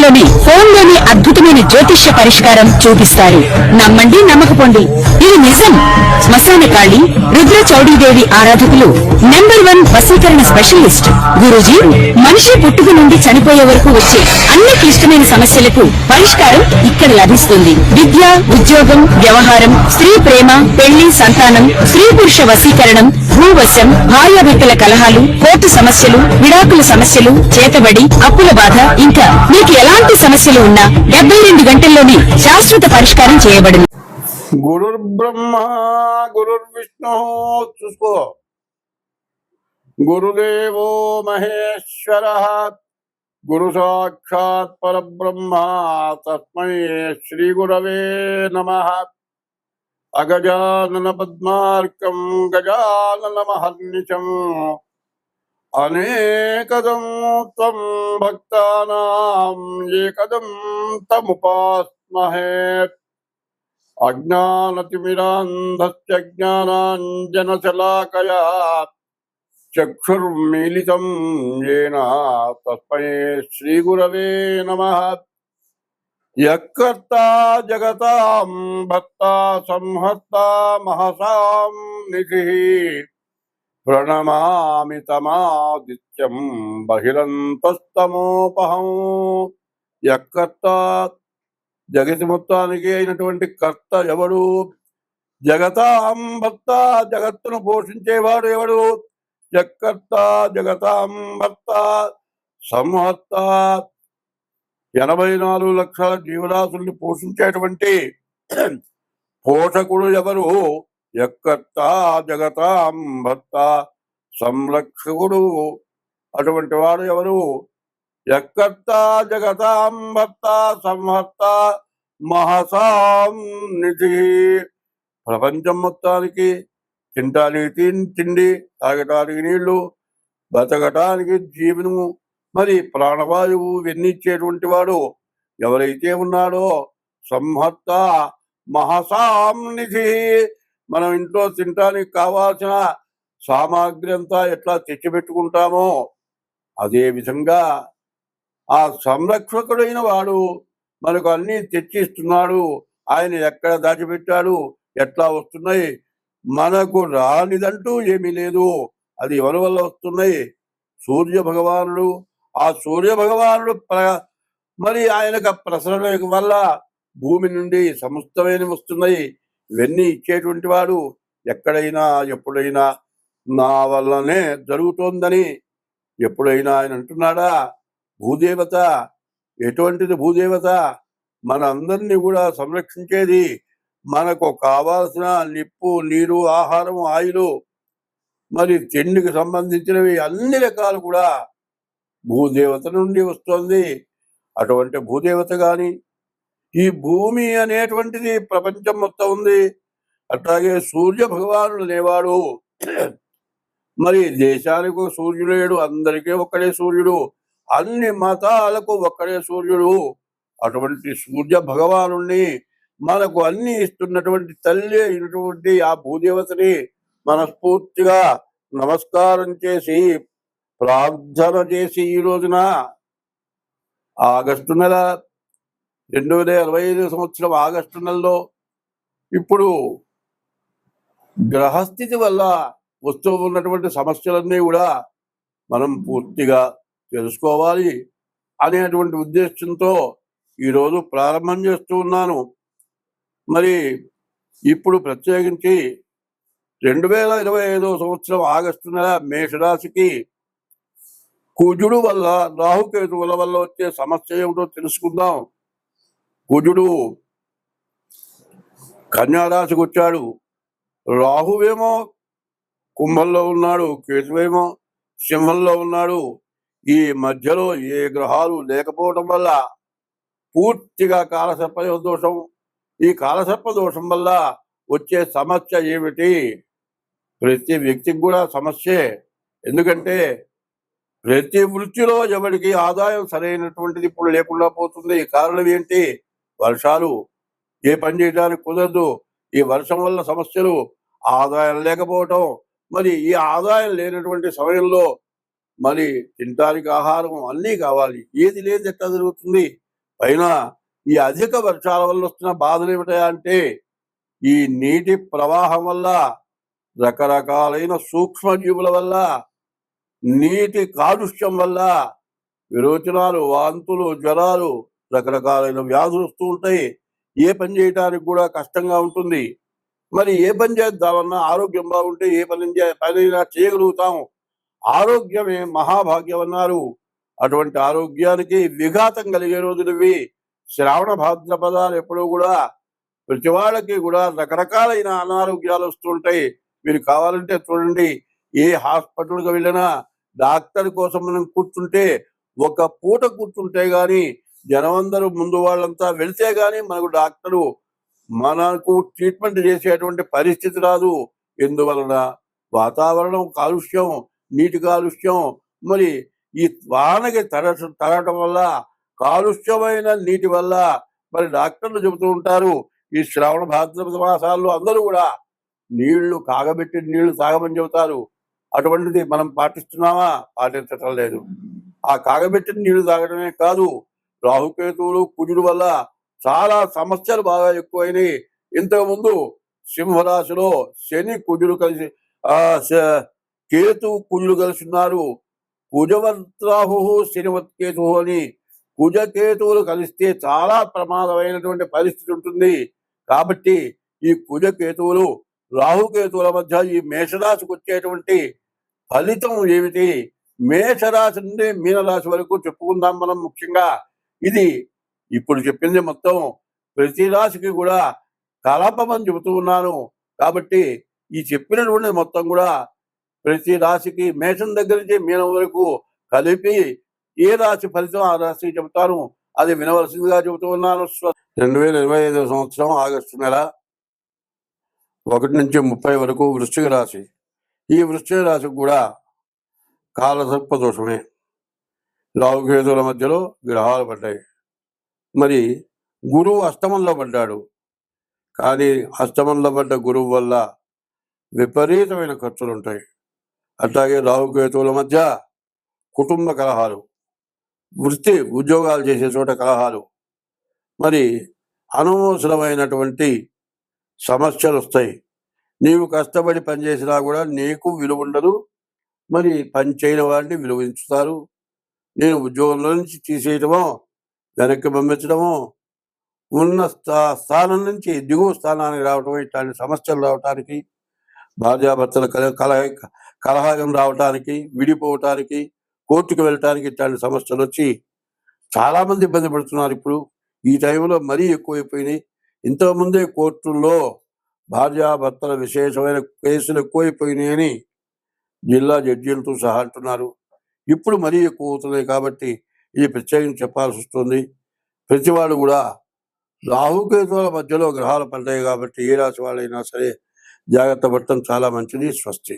నిమిషాల్లోనే ఫోన్లోని అద్భుతమైన జ్యోతిష్య పరిష్కారం చూపిస్తారు. నమ్మండి, నమ్మకపోండి, ఇది నిజం. శ్మశానకాళి రుద్ర చౌడీదేవి ఆరాధకులు నంబర్ 1 వశీకరణ స్పెషలిస్ట్ గురూజీ. మనిషి పుట్టుక నుండి చనిపోయే వరకు వచ్చే అన్ని క్లిష్టమైన సమస్యలకు పరిష్కారం ఇక్కడ లభిస్తుంది. విద్య, ఉద్యోగం, వ్యవహారం, స్త్రీ ప్రేమ, పెళ్లి, సంతానం, స్త్రీ పురుష వశీకరణం, భూవశం, భార్యాభర్తల కలహాలు, కోర్టు సమస్యలు, విడాకుల సమస్యలు, చేతబడి, అప్పుల బాధ, ఇంకా మీకు ఎలాంటి సమస్యలు ఉన్నా 72 గంటల్లోనే శాశ్వత పరిష్కారం చేయబడును. గురుర్ బ్రహ్మ గురుర్ విష్ణు చూసుకో, గురుదేవో మహేశ్వర, గురు సాక్షాత్ పరబ్రహ్మ, తస్మై శ్రీ గురవే నమః. అగజానన పద్మార్కం గజానన మహర్నిశం, అనేకదం త్వం భక్తానాం ఏకదం తముపాస్మహే. అజ్ఞానతిమిరాంధస్య జ్ఞానాంజనశలాకయా చక్షుర్మీలితం యేన తస్మై శ్రీగురవే నమః. యఃకర్తా జగతాం భర్తా సంహర్తా మహసాం నిధిః, ప్రణమామి తమాదిత్యం బహిరంతస్తమోపహం. యఃకర్త జగతి మొత్తానికి అయినటువంటి కర్త ఎవడు? జగతాం భర్త, జగత్తును పోషించేవాడు ఎవడు? యఃకర్త జగతాం భర్త సంహర్త, 84 లక్షల జీవరాశుల్ని పోషించేటువంటి పోషకుడు ఎవరు? యఃకర్త జగతాం భర్త సంరక్షకుడు అటువంటి వాడు ఎవరు? యఃకర్త జగతాం భర్త సంహర్త మహసాం నిధి. ప్రపంచం మొత్తానికి తినటానికి తిండి, తాగటానికి నీళ్లు, బతకటానికి జీవనము, మరి ప్రాణవాయువు ఇచ్చేటువంటి వాడు ఎవరైతే ఉన్నాడో సంహర్త మహసాం నిధి. మనం ఇంట్లో తినటానికి కావాల్సిన సామాగ్రి అంతా ఎట్లా తెచ్చిపెట్టుకుంటామో అదే విధంగా ఆ సంరక్షకుడైన వాడు మనకు అన్ని తెచ్చిస్తున్నాడు. ఆయన ఎక్కడ దాచిపెట్టాడు, ఎట్లా వస్తున్నాయి, మనకు రానిదంటూ ఏమీ లేదు. అది ఎవరి వల్ల వస్తున్నాయి? సూర్య భగవానుడు. ఆ సూర్య భగవానుడు మరి ఆయనకు ప్రసరణ వల్ల భూమి నుండి సమస్తమైన వస్తున్నాయి. ఇవన్నీ ఇచ్చేటువంటి వాడు ఎక్కడైనా ఎప్పుడైనా నా వల్లనే జరుగుతోందని ఎప్పుడైనా ఆయన అంటున్నాడా? భూదేవత ఎటువంటిది? భూదేవత మన అందరినీ కూడా సంరక్షించేది. మనకు కావాల్సిన నిప్పు, నీరు, ఆహారం, ఆయులు, మరి తిండికి సంబంధించినవి అన్ని రకాలు కూడా భూదేవత నుండి వస్తుంది. అటువంటి భూదేవత కానీ ఈ భూమి అనేటువంటిది ప్రపంచం మొత్తం ఉంది. అట్లాగే సూర్య భగవానుడు అనేవాడు. మరి దేశానికి సూర్యుడు లేడు, అందరికీ ఒక్కడే సూర్యుడు, అన్ని మతాలకు ఒక్కడే సూర్యుడు. అటువంటి సూర్య భగవాను మనకు అన్ని ఇస్తున్నటువంటి తల్లి అయినటువంటి ఆ భూదేవతని మనస్ఫూర్తిగా నమస్కారం చేసి ప్రార్థన చేసి ఈ రోజున ఆగస్టు నెల 2025 సంవత్సరం ఆగస్టు నెలలో ఇప్పుడు గ్రహస్థితి వల్ల వస్తూ ఉన్నటువంటి సమస్యలన్నీ కూడా మనం పూర్తిగా తెలుసుకోవాలి అనేటువంటి ఉద్దేశంతో ఈరోజు ప్రారంభం చేస్తూ ఉన్నాను. మరి ఇప్పుడు ప్రత్యేకించి 2025 సంవత్సరం ఆగస్టు నెల మేషరాశికి కుజుడు వల్ల, రాహుకేతువుల వల్ల వచ్చే సమస్య ఏమిటో తెలుసుకుందాం. కుజుడు కన్యారాశికి వచ్చాడు, రాహువేమో కుంభంలో ఉన్నాడు, కేతువేమో సింహంలో ఉన్నాడు. ఈ మధ్యలో ఏ గ్రహాలు లేకపోవడం వల్ల పూర్తిగా కాలసర్ప దోషం. ఈ కాలసర్ప దోషం వల్ల వచ్చే సమస్య ఏమిటి? ప్రతి వ్యక్తికి కూడా సమస్యే. ఎందుకంటే ప్రతి వృత్తిలో ఎవరికి ఆదాయం సరైనటువంటిది ఇప్పుడు లేకుండా పోతుంది. కారణం ఏంటి? వర్షాలు. ఏ పని చేయడానికి కుదరదు. ఈ వర్షం వల్ల సమస్యలు, ఆదాయం లేకపోవటం. మరి ఈ ఆదాయం లేనటువంటి సమయంలో మరి తినడానికి ఆహారం అన్నీ కావాలి. ఏది లేదు ఎట్లా జరుగుతుంది? పైన ఈ అధిక వర్షాల వల్ల వస్తున్న బాధలు ఏమిటా అంటే ఈ నీటి ప్రవాహం వల్ల రకరకాలైన సూక్ష్మజీవుల వల్ల నీటి కాలుష్యం వల్ల విరోచనాలు, వాంతులు, జ్వరాలు, రకరకాలైన వ్యాధులు వస్తూ ఉంటాయి. ఏ పని చేయటానికి కూడా కష్టంగా ఉంటుంది. మరి ఏ పని చేద్దామన్నా ఆరోగ్యం బాగుంటే ఏ పనైనా చేయగలుగుతాం. ఆరోగ్యమే మహాభాగ్యం అన్నారు. అటువంటి ఆరోగ్యానికి విఘాతం కలిగే రోజులు ఇవి. శ్రావణ భాద్రపదాలు ఎప్పుడూ కూడా ప్రతి వాళ్ళకి కూడా రకరకాలైన అనారోగ్యాలు వస్తుంటాయి. మీరు కావాలంటే చూడండి, ఏ హాస్పిటల్కి వెళ్ళినా డాక్టర్ కోసం మనం కూర్చుంటే ఒక పూట కూర్చుంటే గాని జనమందరూ ముందు వాళ్ళంతా వెళ్తే గాని మనకు ట్రీట్మెంట్ చేసేటువంటి పరిస్థితి రాదు. ఎందువలన వాతావరణం కాలుష్యం, నీటి కాలుష్యం, మరి ఈ వానకి తడటం వల్ల, కాలుష్యమైన నీటి వల్ల మరి డాక్టర్లు చెబుతూ ఉంటారు ఈ శ్రావణ భాద్రపద మాసాల్లో అందరూ కూడా కాగబెట్టి నీళ్లు తాగమని చెబుతారు. అటువంటిది మనం పాటిస్తున్నామా? పాటించటం లేదు. ఆ కాగబెట్టిన నీళ్లు తాగడమే కాదు, రాహుకేతువులు కుజుడు వల్ల చాలా సమస్యలు బాగా ఎక్కువైనాయి. ఇంతకుముందు సింహరాశిలో శని కుజుడు కలిసి కేతు కుజుడు కలిసి ఉన్నారు. కుజవత్రాహు శనివత్ కేతు అని కుజకేతువులు కలిస్తే చాలా ప్రమాదమైనటువంటి పరిస్థితి ఉంటుంది. కాబట్టి ఈ కుజకేతువులు రాహుకేతువుల మధ్య ఈ మేషరాశికి వచ్చేటువంటి ఫలితం ఏమిటి? మేషరాశి నుండి మీనరాశి వరకు చెప్పుకుందాం మనం. ముఖ్యంగా ఇది ఇప్పుడు చెప్పింది మొత్తం ప్రతి రాశికి కూడా కలపమని చెబుతూ ఉన్నాను. కాబట్టి ఈ చెప్పినటువంటి మొత్తం కూడా ప్రతి రాశికి మేషం దగ్గర నుంచి మీనం వరకు కలిపి ఏ రాశి ఫలితం ఆ రాశికి చెబుతాను. అది వినవలసిందిగా చెబుతూ ఉన్నాను. 2025 సంవత్సరం ఆగస్టు నెల 1 నుంచి 30 వరకు వృశ్చిక రాశి. ఈ వృశ్చిక రాశికి కూడా కాలసర్ప దోషమే. రాహుకేతువుల మధ్యలో గ్రహాలు పడ్డాయి. మరి గురువు అష్టమంలో పడ్డాడు. కానీ అష్టమంలో పడ్డ గురువు వల్ల విపరీతమైన ఖర్చులు ఉంటాయి. అట్లాగే రాహుకేతువుల మధ్య కుటుంబ కలహాలు, ఉద్యోగాలు చేసే చోట కలహాలు, మరి అనవసరమైనటువంటి సమస్యలు వస్తాయి. నీవు కష్టపడి పనిచేసినా కూడా నీకు విలువ ఉండదు. మరి పని చేయని వాడిని విలువించుతారు. నేను ఉద్యోగంలో నుంచి తీసేయటమో, వెనక్కి పంపించడమో, ఉన్న స్థానం నుంచి దిగువ స్థానానికి రావటం, ఇట్లాంటి సమస్యలు రావటానికి, భార్యాభర్తల కలహం రావటానికి, విడిపోవటానికి, కోర్టుకు వెళ్ళటానికి ఇట్లాంటి సమస్యలు వచ్చి చాలామంది ఇబ్బంది పడుతున్నారు. ఇప్పుడు ఈ టైంలో మరీ ఎక్కువైపోయినాయి. ఇంతకుముందే కోర్టుల్లో భార్యాభర్తల విశేషమైన కేసులు ఎక్కువైపోయినాయని జిల్లా జడ్జీలతో సహా అంటున్నారు. ఇప్పుడు మరీ ఎక్కువ అవుతున్నాయి. కాబట్టి ఇది ప్రత్యేకించి చెప్పాల్సి వస్తుంది. ప్రతివాడు కూడా రాహుకేతువుల మధ్యలో గ్రహాలు పడ్డాయి కాబట్టి ఏ రాశి వాళ్ళైనా సరే జాగ్రత్త పడటం చాలా మంచిది. స్వస్తి.